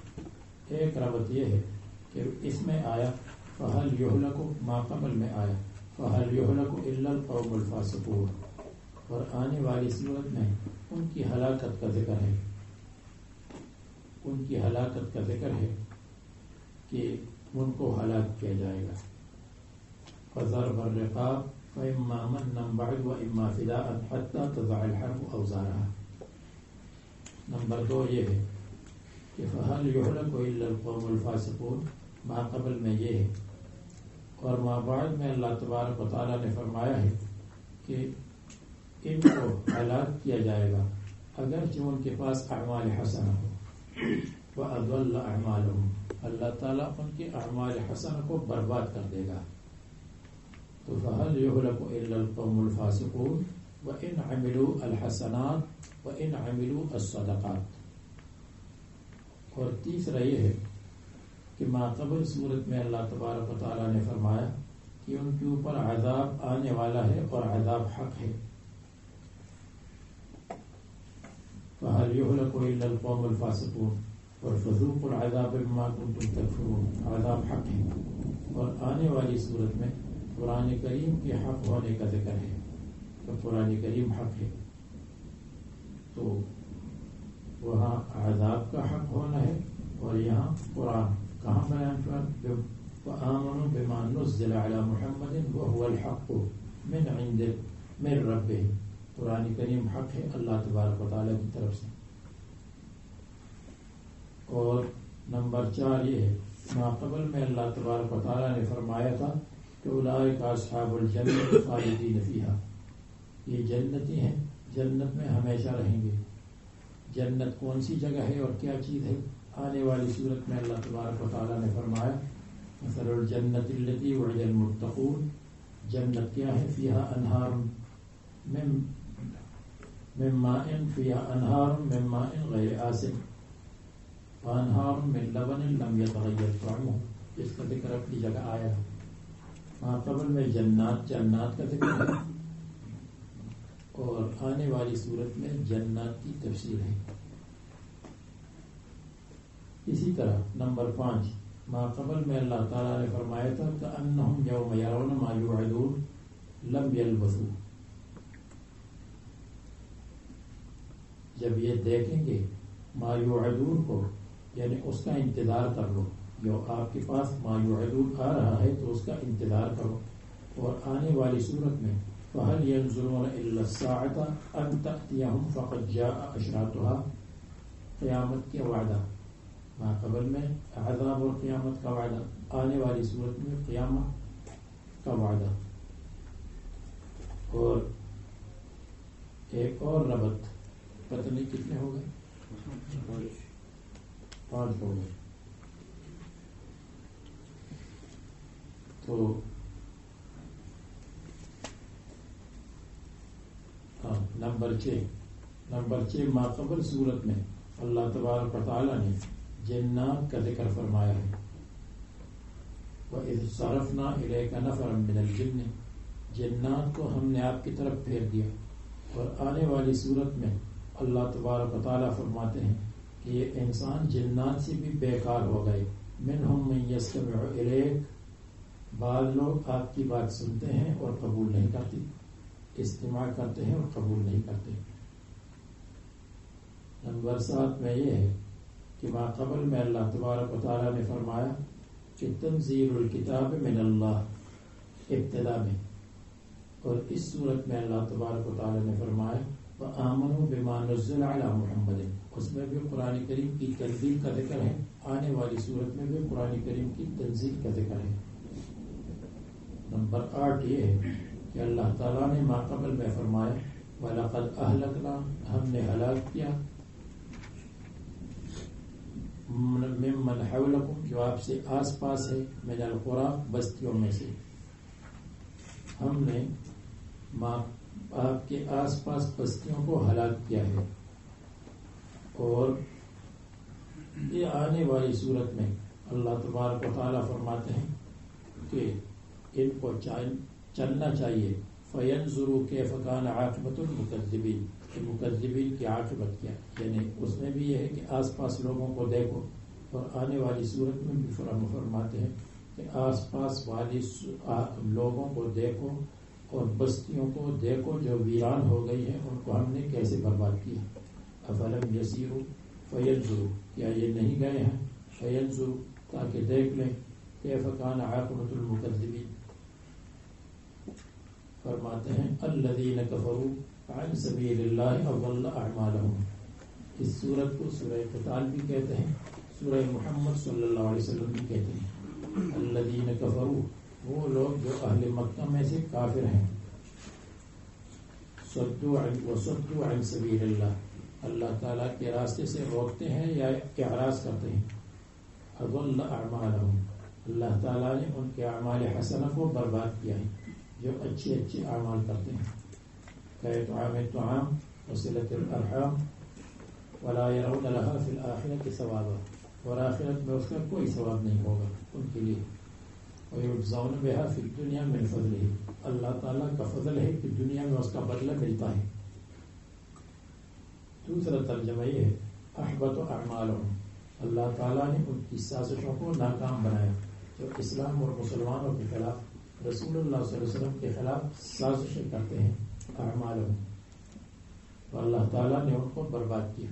ایک ربط یہ ہے کہ اس میں آیا فَهَلْ يُهْلَكُ، ما قبل میں آیا فَهَلْ يُهْلَكُ إِلَّا الْقَوْمُ الْفَاسِقُونَ، اور آنے والی صورت میں ان کی ہلاکت کا ذکر ہے. ان کی ہلاکت کا ذکر ہے کہ ان کو ہلاک کیا جائے گا. فَضَرْبَ الرِّقَابِ فَإِمَّا مَنًّا بَعْدُ وَإِمَّا فِدَاءً حَتَّى تَضَعَ الْحَرْبُ أَوْزَارَهَا. نمبر 2 یہ ہے کہ فَهَلْ يُهْلَكُ إِلَّا الْقَوْمُ الْفَاسِقُونَ ما قبل میں یہ ہے، اور ما بعد میں اللہ تبارک و تعالیٰ نے فرمایا ہے کہ ان کو ہلاک کیا جائے گا اگرچہ ان کے پاس اعمال حسنہ ہو. وَأَضَلَّ أَعْمَالَهُمْ، اللہ تعالیٰ ان کے اعمال حسنہ کو برباد کر دے گا. تو فَهَلْ يُهْلَكُ إِلَّا الْقَوْمُ الْفَاسِقُونَ وَإِنْ عَمِلُوا الْحَسَنَاتِ وَإِنْ عَمِلُوا الصَّدَقَاتِ. اور تیسرا یہ ہے کہ ما قبل صورت میں اللہ تبارک و تعالیٰ نے فرمایا کہ ان کے اوپر عذاب آنے والا ہے اور عذاب حق ہے. فَهَلْ يُهْلَكُ إِلَّا الْقَوْمُ الْفَاسِقُونَ اور فَذُوقُوا الْعَذَابَ بِمَا كُنتُمْ تَكْفُرُونَ، عذاب حق ہے. اور آنے والی صورت میں قرآن کریم کے حق ہونے کا ذکر ہے کہ قرآن کریم حق ہے. تو وہاں عذاب کا حق ہونا ہے اور یہاں قرآن کہاں بیان کر وَآمَنُوا بِمَا نُزِّلَ عَلَى مُحَمَّدٍ وَهُوَ الْحَقُّ مِنْ رَبِّهِ. قرآن کریم حق ہے اللہ تبارک و تعالیٰ کی طرف سے. اور نمبر 4 یہ ہے ما قبل میں اللہ تبارک و تعالیٰ نے فرمایا تھا کہ اولئک اصحاب الجنة خالدین فیہا، یہ جنتی ہیں، جنت میں ہمیشہ رہیں گے. جنت کون سی جگہ ہے اور کیا چیز ہے؟ آنے والی صورت میں اللہ تبارک و تعالیٰ نے فرمایا مثل الجنت التي وعد المتقون، جنت کیا ہے؟ فیہا انہار من ماء، فیہا انہار من ماء غیر آسن وانہار من لبن لم یتغیر طعمہ. اس کا ذکر اپنی جگہ آیا ہے. وہاں قبل میں جنات کا ذکر ہے اور آنے والی صورت میں جنات کی تفسیر ہے. اسی طرح نمبر 5 ما قبل میں اللہ تعالیٰ نے فرمایا تھا کأنہم یوم یرون ما یوعدون لم یلبثوا، جب یہ دیکھیں گے ما یوعدون کو، یعنی اس کا انتظار کر لو. جو آپ کے پاس ما یوعدون آ رہا ہے تو اس کا انتظار کرو. اور آنے والی صورت میں فَهَلْ يَنظُرُونَ إِلَّا السَّاعَةَ أَن تَأْتِيَهُمْ فَقَدْ جَاءَ أَشْرَاطُهَا. قیامت کا وعدہ ما قبل میں عذاب اور قیامت کا وعدہ، آنے والی صورت میں قیامت کا وعدہ. اور ایک اور ربط، پتہ نہیں کتنے ہو گئے، 5 ہو گئے. تو نمبر 6 ما قبل صورت میں اللہ تبارک و تعالیٰ نے جنات کا ذکر فرمایا ہے. وَإِذْ صَرَفْنَا إِلَيْكَ نَفَرًا مِنَ الْجِنِّ، جنات کو ہم نے آپ کی طرف پھیر دیا. اور آنے والی صورت میں اللہ تبارک و تعالیٰ فرماتے ہیں کہ یہ انسان جنات سے بھی بیکار ہو گئے. مِنْهُمْ مَنْ يَسْتَمِعُ إِلَيْكَ، بعض لوگ آپ کی بات سنتے ہیں اور قبول نہیں کرتے، استماع کرتے ہیں اور قبول نہیں کرتے. نمبر 7 میں یہ ہے کہ ما قبل میں اللہ تبارک و تعالیٰ نے فرمایا کہ تنزیل الکتاب من اللہ ابتدا میں، اور اس صورت میں اللہ تبارک و تعالیٰ نے فرمایا وآمنوا بما نزل علی محمد، اس میں بھی قرآن کریم کی تنزیل کا ذکر ہے. آنے والی صورت میں بھی قرآن کریم کی تنزیل کا ذکر ہے. نمبر 8 یہ ہے کہ اللہ تعالیٰ نے ما قبل میں فرمایا وَلَقَدْ أَهْلَكْنَا، ہم نے ہلاک کیا ممن حولکم جو آپ سے آس پاس ہے، من القری بستیوں میں سے، ہم نے آپ کے آس پاس بستیوں کو ہلاک کیا ہے. اور یہ آنے والی صورت میں اللہ تبارک و تعالیٰ فرماتے ہیں کہ ان کو چلنا چاہیے. فَيَنْظُرُوا كَيْفَ كَانَ عَاقِبَةُ الْمُكَذِّبِينَ، کہ مکذبین کی عاقبت کیا، یعنی اس میں بھی یہ ہے کہ آس پاس لوگوں کو دیکھو، اور آنے والی صورت میں بھی فرماتے ہیں کہ آس پاس والی لوگوں کو دیکھو اور بستیوں کو دیکھو جو ویران ہو گئی ہیں، ان کو ہم نے کیسے برباد کیا. افلم یسیروا فینظروا، کیا یہ نہیں گئے ہیں فینظروا تاکہ دیکھ لیں کیف کان عاقبۃ المکذبین. فرماتے ہیں الذین کفروا عن سبیل اللہ اضل اعمالهم. اس سورت کو سورہ قتال بھی کہتے ہیں، سورہ محمد صلی اللہ علیہ وسلم بھی کہتے ہیں. الذین کفروا، وہ لوگ جو اہل مکہ میں سے کافر ہیں، صدوا عن سبیل اللہ، اللہ تعالیٰ کے راستے سے روکتے ہیں یا اعراض کرتے ہیں. اضل اعمالهم، اللہ تعالیٰ نے ان کے اعمال حسنہ کو برباد کیا ہے، جو اچھے اچھے اعمال کرتے ہیں. كإطعام الطعام وصلة الأرحام ولا يرون لها في الآخرة ثوابا، اور آخرت میں اس کا کوئی ثواب نہیں ہوگا ان کے لیے. ويجزون بها في الدنيا من فضله، اللہ تعالیٰ کا فضل ہے کہ دنیا میں اس کا بدلہ ملتا ہے. دوسرا ترجمہ یہ ہے احبط اعمالهم، اللہ تعالیٰ نے ان کی سازشوں کو ناکام بنایا جو اسلام اور مسلمانوں کے خلاف، رسول اللہ صلی اللہ علیہ وسلم کے خلاف سازشیں کرتے ہیں. اعمالهم، تو اللہ تعالیٰ نے ان کو برباد کیا.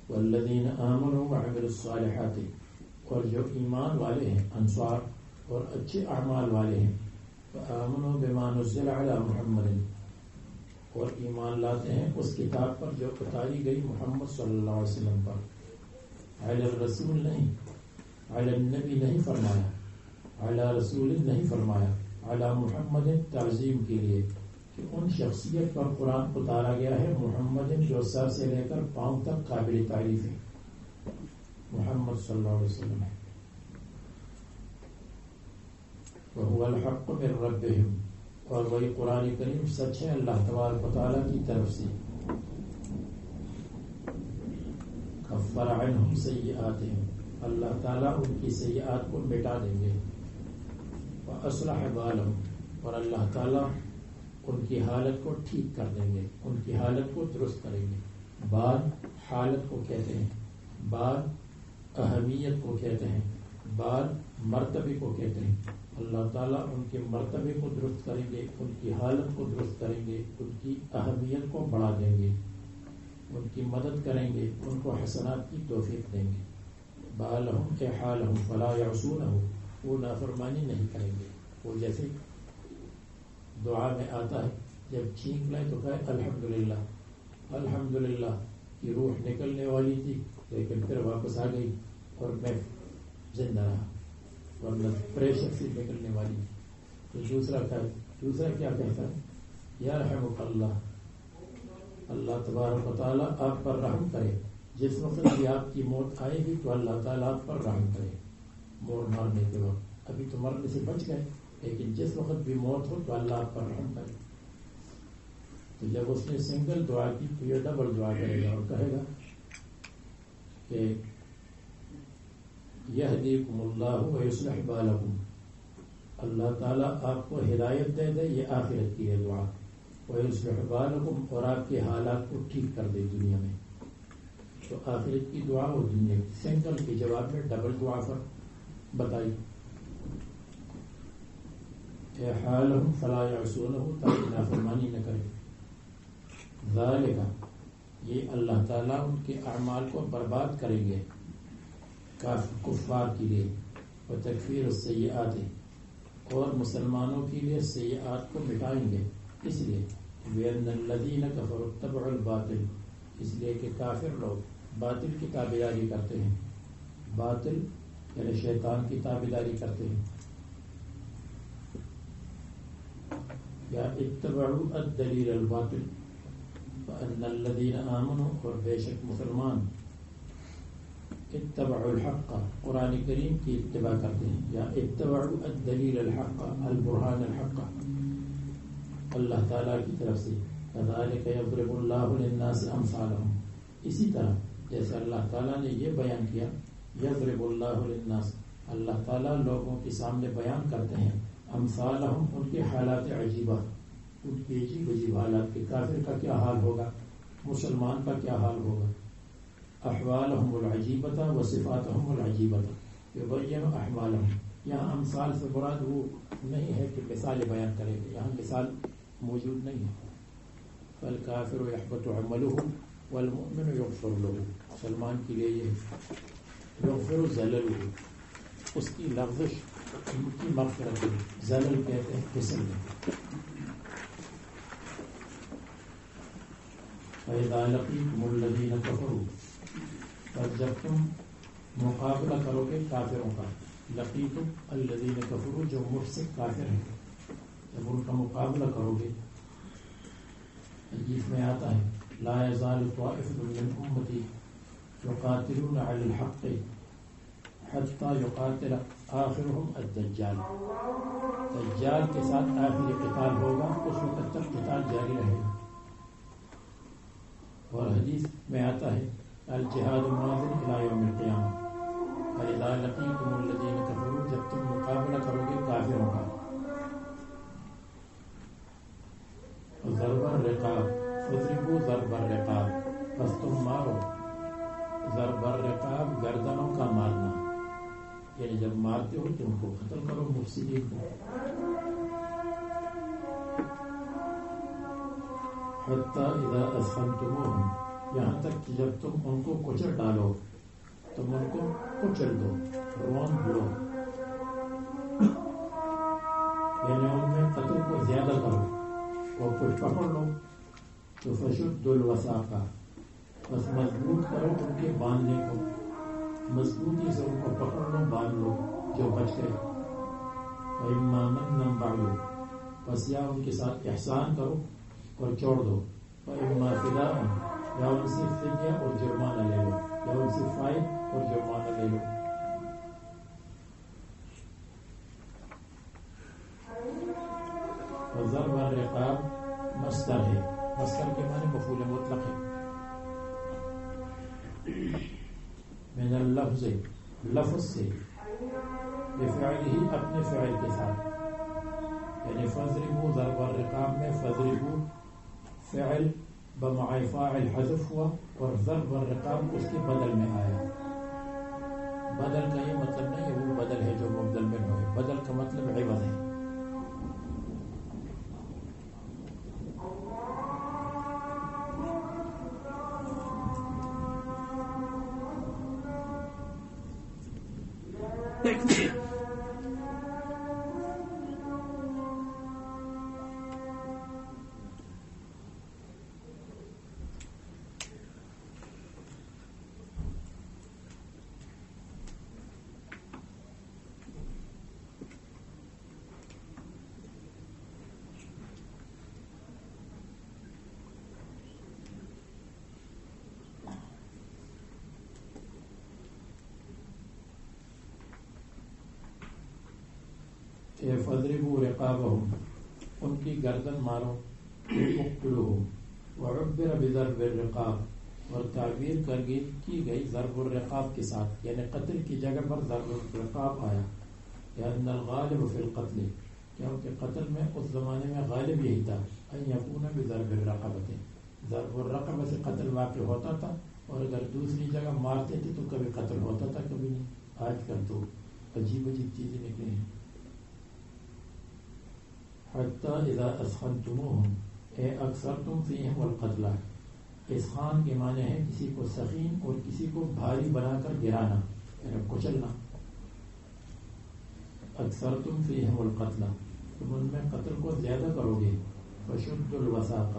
والذین آمنوا وعملوا الصالحات، اور جو ایمان والے ہیں، انصار اور اچھے اعمال والے ہیں، فآمنوا بما نزل علی محمد، اور ایمان لاتے ہیں اس کتاب پر جو اتاری گئی محمد صلی اللہ علیہ وسلم پر. علی الرسول نہیں، علی النبی نہیں فرمایا، علی رسول نہیں فرمایا، علی محمد تعظیم کے لیے کہ ان شخصیت پر قرآن اتارا گیا ہے، محمد جو سر سے لے کر پاؤں تک قابل تعریف ہے، محمد صلی اللہ علیہ وسلم ہے. وَهُوَ الْحَقُّ مِنْ رَبِّهِمْ، اور وہی قرآن کریم سچ ہے اللہ تبارک و تعالیٰ کی طرف سے. کفر عنہم سیئاتہم، اللہ تعالیٰ ان کی سیئات کو مٹا دیں گے. واصلح بالہم، اور اللہ تعالیٰ ان کی حالت کو ٹھیک کر دیں گے، ان کی حالت کو درست کریں گے. بال حالت کو کہتے ہیں، بال اہمیت کو کہتے ہیں، بال مرتبے کو کہتے ہیں. اللہ تعالیٰ ان کے مرتبے کو درست کریں گے، ان کی حالت کو درست کریں گے، ان کی اہمیت کو بڑھا دیں گے، ان کی مدد کریں گے، ان کو حسنات کی توفیق دیں گے. بالہم کہ حالہم فلا یعصونہ، وہ نافرمانی نہیں کریں گے. وہ جیسے دعا میں آتا ہے جب چھینک لیں تو کہے الحمدللہ، الحمدللہ کی روح نکلنے والی تھی لیکن پھر واپس آ گئی اور میں زندہ رہا، ورنہ پریشر سے نکلنے والی. تو دوسرا کیا کہتا ہے یرحمک اللہ، اللہ تبارک و تعالیٰ آپ پر رحم کرے. جس وقت بھی آپ کی موت آئے گی تو اللہ تعالیٰ آپ پر رحم کرے. مرنے کے وقت ابھی تو مرنے سے بچ گئے، لیکن جس وقت بھی موت ہو تو اللہ آپ پر رحم کرے. تو جب اس نے سنگل دعا کی تو یہ ڈبل دعا کرے گا اور کہے گا کہ یہدیکم اللہ ویصلح بالکم، اللہ تعالیٰ آپ کو ہدایت دے دے، یہ آخرت کی ہے دعا. ویصلح بالکم، اور آپ کے حالات کو ٹھیک کر دے دنیا میں. تو آخرت کی دعا اور دنیا کی، سنگل کے جواب میں ڈبل دعا پر بتائی. کہ حالہم فلا یعصونہ، تاکہ نافرمانی نہ کرے. ذالک، یہ اللہ تعالیٰ ان کے اعمال کو برباد کریں گے کفار کے لیے. وتکفیر السیئات، اور مسلمانوں کے لیے سیئات کو مٹائیں گے. اس لیے بأن الذین کفروا اتبعوا الباطل، اس لیے کہ کافر لوگ باطل کی تابعداری کرتے ہیں. باطل یعنی شیطان کی تابعداری کرتے ہیں. یا اتبعوا الدلیل الباطل، وَأَنَّ الَّذِينَ آمَنُوا اور بے شک مسلمان اتبعوا الحق قرآن کریم کی اتباع کرتے ہیں یا اتبعوا الدلیل الحق البرہان الحق اللہ تعالیٰ کی طرف سے كَذَلِكَ يَضْرِبُ اللَّهُ لِلنَّاسِ أَمْثَالَهُم اسی طرح جیسے اللہ تعالیٰ نے یہ بیان کیا یضرب اللہ للناس اللہ تعالیٰ لوگوں کے سامنے بیان کرتے ہیں امثالہم ان کے حالات عجیبہ ان کے عجیب عجیب حالات کے کافر کا کیا حال ہوگا مسلمان کا کیا حال ہوگا احوالہم العجیبۃ و صفاتہم العجیبۃ یبین احوالہم یہاں امثال سے مراد وہ نہیں ہے کہ مثال بیان کریں گے یہاں مثال موجود نہیں ہے فالکافر یحبط عملہ والمؤمن یغفر له مسلمان کے لیے یہ یغفر زللہ اس کی لغزش ان کی مغفرت زلل کہتے ہیں پھسلنے فَإِذَا لَقِيتُمُ الَّذِينَ كَفَرُوا پر جب تم مقابلہ کرو گے کافروں کا لقیتم الذین کفروا جو مفسد کافر ہیں جب ان کا مقابلہ کرو گے حدیث میں آتا ہے لا يزال طائفة من امتی يقاتلون على الحق حتى يقاتل آخرهم الدجال دجال کے ساتھ آخری قتال ہوگا اس وقت تک قتال جاری رہے گا اور حدیث میں آتا ہے الجہاد ماض الى یوم القیامہ فإذا لقيتم الذين كفروا جب تم مقابلہ کرو گے کافروں کا ضرب الرقاب فضربوا ضرب الرقاب پس تم مارو ضرب الرقاب گردنوں کا مارنا یعنی جب مارتے ہو تم کو قتل کرو مفسدین کو حتی اذا اثخنتموہم یہاں تک کہ جب تم ان کو کچل ڈالو تم ان کو کچل دو روند لو یعنی ان میں قتل کو زیادہ کرو اور کچھ پکڑ لو تو فشدوا الوثاق بس مضبوط کرو ان کے باندھنے کو مضبوطی سے ان کو پکڑ لو باندھ لو جو بچ گئے وَإِمَّا مَنًّا بَعْدُ بس یا ان کے ساتھ احسان کرو اور چھوڑ دو وَإِمَّا فِدَاءً یا ان سے فدیہ اور جرمانہ لے لو یا ان سے فائد اور جرمانہ لے لو وضرب الرقاب مصدر ہے مصدر کے معنی مفعول مطلق ہے من اللفظ لفظ سے بفعلہ اپنے فعل کے ساتھ یعنی فضربوا ضرب الرقاب میں فضربوا فعل بمعنى فاعل حذف ہوا اور ضرب الرقاب اس کے بدل میں آیا بدل کا یہ مطلب نہیں ہے وہ بدل ہے جو مبدل میں ہوئے بدل کا مطلب عوض ہے فضربوا رقابهم ان کی گردن مارو اقتلوهم وعبر بضرب الرقاب اور تعبیر کی گئی ضرب الرقاب کے ساتھ یعنی قتل کی جگہ پر ضرب الرقاب آیا لأن الغالب في القتل کیونکہ قتل میں اس زمانے میں غالب یہی تھا ان یکون بضرب الرقبۃ ضرب الرقبہ سے قتل واقع ہوتا تھا اور اگر دوسری جگہ مارتے تھے تو کبھی قتل ہوتا تھا کبھی نہیں آج کل تو عجیب عجیب چیزیں نکلی ہیں حتی اذا اسخنتموہم اے اکثرتم فیہم القتلہ اسخان کے معنی ہے کسی کو سخین اور کسی کو بھاری بنا کر گرانا یعنی کچلنا اکثرتم فیہم القتلہ تم ان میں قتل کو زیادہ کرو گے فشدوا الوثاق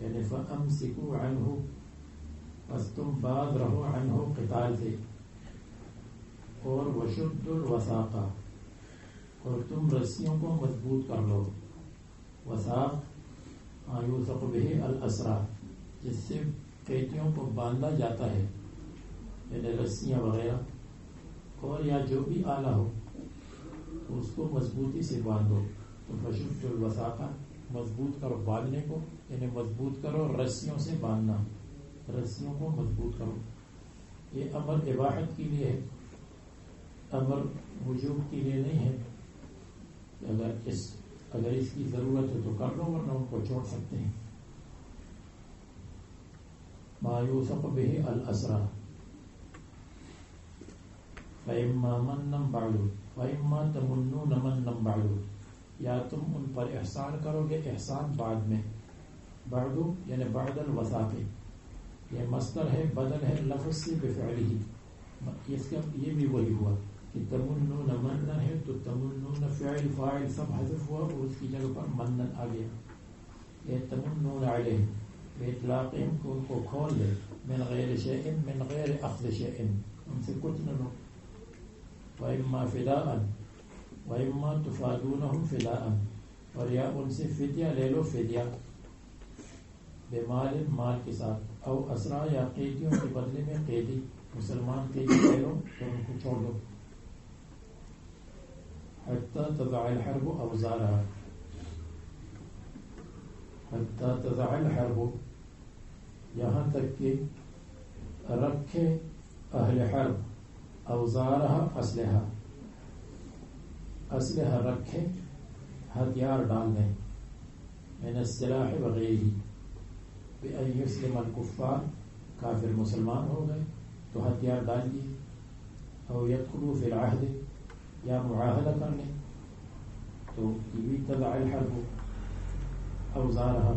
یعنی فامسکوا عنہ بس تم باز رہو عنہ قتال سے اور وشدوا الوثاق اور تم رسیوں کو مضبوط کر لو وثاق یوثق بہ الاسرا، جس سے قیدیوں کو باندھا جاتا ہے، یعنی رسیاں وغیرہ اور یا جو بھی آلہ ہو اس کو مضبوطی سے باندھو. تو فشد الوثاقہ، مضبوط کرو باندھنے کو، یعنی مضبوط کرو رسیوں سے باندھنا، رسیوں کو مضبوط کرو. یہ امر اباحت کے لیے ہے، امر وجوب کے لیے نہیں ہے. اگر اس کی ضرورت ہے تو کر لو، ورنہ ان کو چھوڑ سکتے ہیں. ما یوثق بہ الاسرا فإما منا بعد وإما تمنون منا بعد، یا تم ان پر احسان کرو گے احسان بعد میں. بعد یعنی بعد الوثاق، یہ مصدر ہے، بدل ہے لفظ سے بفعلہ. اس کا یہ بھی وہی ہوا کہ تمنون منن ہے تو تمنون فعل فاعل سب حذف ہوا اور اس کی جگہ پر منن آ گیا. یہ تمنون علیہ اطلاقہم کو ان کو کھول لے، من غیر شیء من غیر اخذ شیء، ان سے کچھ نہ لو. وَإِمَّا فِدَاءً وَإِمَّا تُفَادُونَهُمْ فِدَاءً، اور یا ان سے فدیہ لے لو، فدیہ بمال، مال کے ساتھ، او اسرا یا قیدیوں کے بدلے میں قیدی، مسلمان قیدی لے لو اور ان کو چھوڑ دو. حتی تضع الحرب اوزارها، حتی تضع الحرب، یہاں تک کہ رکھے اہل حرب اوزارها، اسلحہ رکھے، ہتھیار ڈال دیں، من السلاح وغیرہ، بأن یسلم الکفار، کافر مسلمان ہو گئے تو ہتھیار ڈال دیے، او یدخلوا فی العہد، یا معاہدہ کر لیں، تو یہ تضع الحرب اوزارها.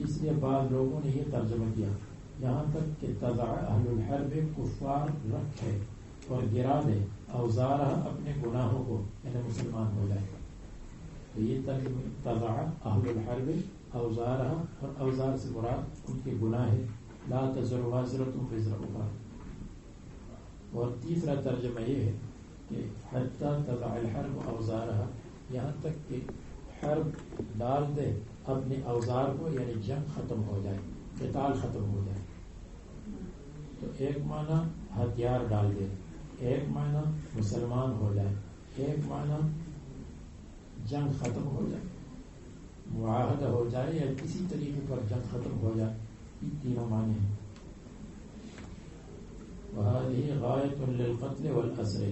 اس لیے بعض لوگوں نے یہ ترجمہ کیا یہاں تک کہ تضع اہل الحرب، کفار رکھے اور گرا دے، اوزارها، اپنے گناہوں کو، یعنی مسلمان ہو جائے. تو یہ ترجمہ تضع اہل الحرب اوزارها، اور اوزار سے مراد ان کے گناہ ہے، لا تزر وازرۃ وزر اخرى. اور تیسرا ترجمہ یہ ہے کہ حتی تضع الحرب اوزارها، یہاں تک کہ حرب ڈال دے اپنے اوزار کو، یعنی جنگ ختم ہو جائے، قتال ختم ہو جائے. تو ایک معنی ہتھیار ڈال دے، ایک معنی مسلمان ہو جائے، ایک معنی جنگ ختم ہو جائے، معاہدہ ہو جائے، یا کسی طریقے پر جنگ ختم ہو جائے. یہ تینوں معنی ہیں. وَهَذِهِ غَایَةٌ لِلْقَتْلِ وَالْأَسْرِ،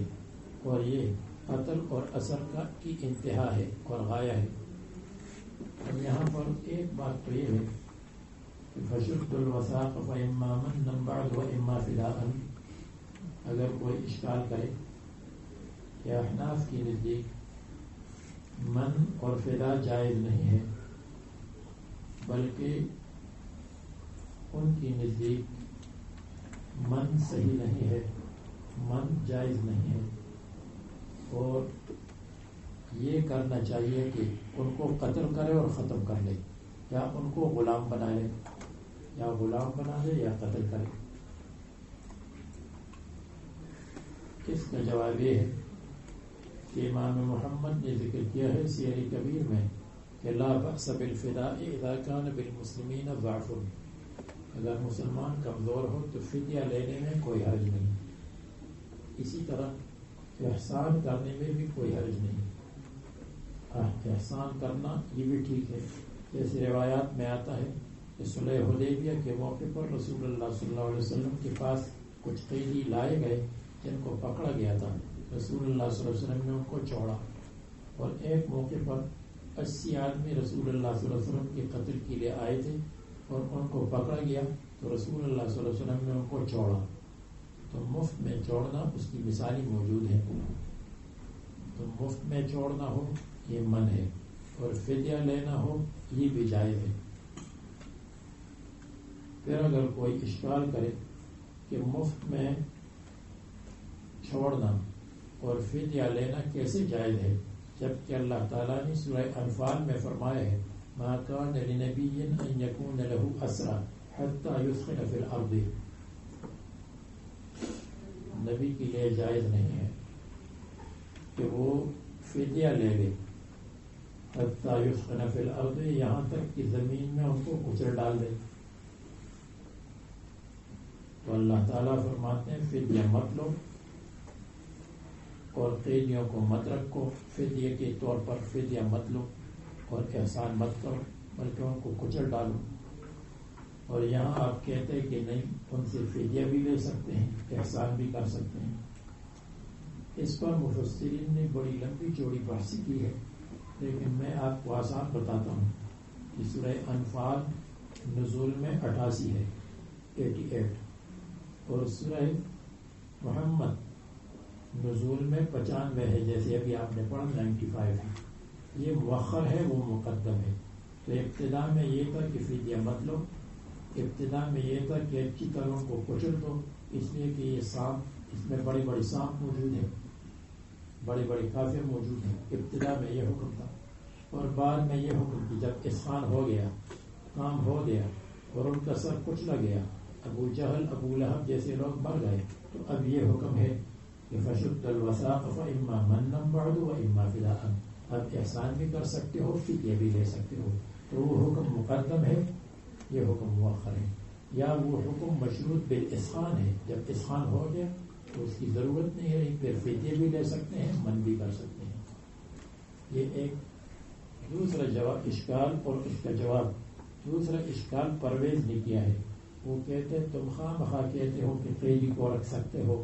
اور یہ قتل اور اثر کی انتہا ہے اور غایہ ہے. اور یہاں پر ایک بات تو یہ ہے کہ فَشُدُّ الْوَثَاقَ فَإِمَّا مَنًّا بَعْدُ وَإِمَّا فِدَاءً، اگر کوئی اشکال کرے کہ احناف کی نزدیک من اور فدا جائز نہیں ہے، بلکہ ان کی نزدیک من صحیح نہیں ہے، من جائز نہیں ہے، اور یہ کرنا چاہیے کہ ان کو قتل کرے اور ختم کر لے، یا ان کو غلام بنا لے، یا غلام بنا لے یا قتل کرے. اس کا جواب یہ ہے کہ امام محمد نے ذکر کیا ہے سیر کبیر میں کہ لا بأس بالفداء اذا كان بالمسلمین ضعف، اگر مسلمان کمزور ہو تو فدیہ لینے میں کوئی حرج نہیں. اسی طرح احسان کرنے میں بھی کوئی حرج نہیں. احسان کرنا یہ بھی ٹھیک ہے، جیسے روایات میں آتا ہے کہ صلح حدیبیہ کے موقع پر رسول اللہ صلی اللہ علیہ وسلم کے پاس کچھ قیدی لائے گئے جن کو پکڑا گیا تھا. رسول اللہ صلی اللہ علیہ وسلم نے ان کو چھوڑا، اور ایک موقع پر 80 آدمی رسول اللہ صلی اللہ علیہ وسلم کے قتل کے لیے آئے تھے اور ان کو پکڑا گیا تو رسول اللہ صلی اللہ علیہ وسلم نے ان کو چھوڑا. تو مفت میں چھوڑنا اس کی مثالی موجود ہے. تو مفت میں چھوڑنا ہو یہ من ہے، اور فدیہ لینا ہو یہ بھی جائز ہے. پھر اگر کوئی اشکال کرے کہ مفت میں چھوڑنا اور فدیہ لینا کیسے جائز ہے، جبکہ اللہ تعالیٰ نے سورہ انفال میں فرمایا ہے ما كان لنبي ان يكون له اسرى حتى يثخن في الارض، نبی کے لیے جائز نہیں ہے کہ وہ فدیہ لے لے حتیٰ یسقن فی الارض، یہاں تک کہ زمین میں ان کو کچل ڈال دے. تو اللہ تعالیٰ فرماتے ہیں فدیہ مت لو اور قیدیوں کو مت رکھو، فدیے کے طور پر فدیہ مت لو اور احسان مت کرو بلکہ ان کو کچل ڈالو. اور یہاں آپ کہتے ہیں کہ نہیں، ان سے فدیہ بھی لے سکتے ہیں، احسان بھی کر سکتے ہیں. اس پر مفسرین نے بڑی لمبی چوڑی بحث کی ہے، لیکن میں آپ کو آسان بتاتا ہوں کہ سورہ انفال نزول میں 88 ہے، 88، اور سورہ محمد نزول میں 95 ہے، جیسے ابھی آپ نے پڑھا 95 ہے. یہ مؤخر ہے، وہ مقدم ہے. تو ابتدا میں یہ تھا کہ فدیہ مت لو، ابتدا میں یہ تھا کہ اچھی طرح کو کچل دو، اس لیے کہ یہ سانپ، اس میں بڑی بڑی سانپ موجود ہیں، بڑے بڑے کافر موجود ہیں. ابتدا میں یہ حکم تھا، اور بعد میں یہ حکم کہ جب اسخان ہو گیا، کام ہو گیا اور ان کا سر کچلا گیا، ابو جہل ابو لہب جیسے لوگ مر گئے، تو اب یہ حکم ہے کہ فشد الوثاق فاما منا بعد واما فداء، اب احسان بھی کر سکتے ہو، فدیہ بھی لے سکتے ہو. تو وہ حکم مقدم ہے، یہ حکم مؤخر ہے. یا وہ حکم مشروط بالاسخان ہے، جب اسخان ہو گیا تو اس کی ضرورت نہیں ہے، پھر فدیہ بھی لے سکتے ہیں، من بھی کر سکتے ہیں. یہ ایک دوسرا جواب اشکال. اور اس کا جواب دوسرا اشکال پرویز نے کیا ہے. وہ کہتے ہیں تم خواہ مخواہ کہتے ہو کہ قیدی کو رکھ سکتے ہو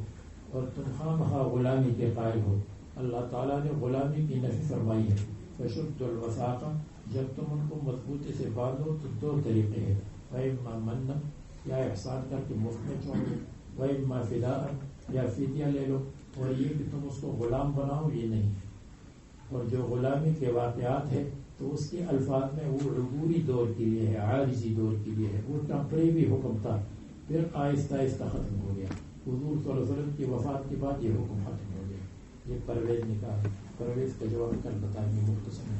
اور تم خواہ مخواہ غلامی کے قائل ہو. اللہ تعالیٰ نے غلامی کی نفی فرمائی ہے. فشد الوثاق، جب تم ان کو مضبوطی سے باندھو تو دو طریقے ہیں، وَإِمَّا مَنًّا، یا احسان کر کے مفت میں چھوڑ دو، وَإِمَّا فِدَاءً، یا فدیہ لے لو. اور یہ کہ تم اس کو غلام بناؤ، یہ نہیں. اور جو غلامی کے واقعات ہے تو اس کے الفاظ میں وہ عبوری دور کے لیے ہے، عارضی دور کے لیے ہے، وہ ٹمپریری حکم تھا، پھر آہستہ آہستہ ختم ہو گیا. حضور صلی اللہ علیہ وسلم کی وفات کے بعد یہ حکم ختم ہو گیا. یہ پرویز نے کہا ہے. پرویز کا جواب کر بتائیں گے مختصر میں.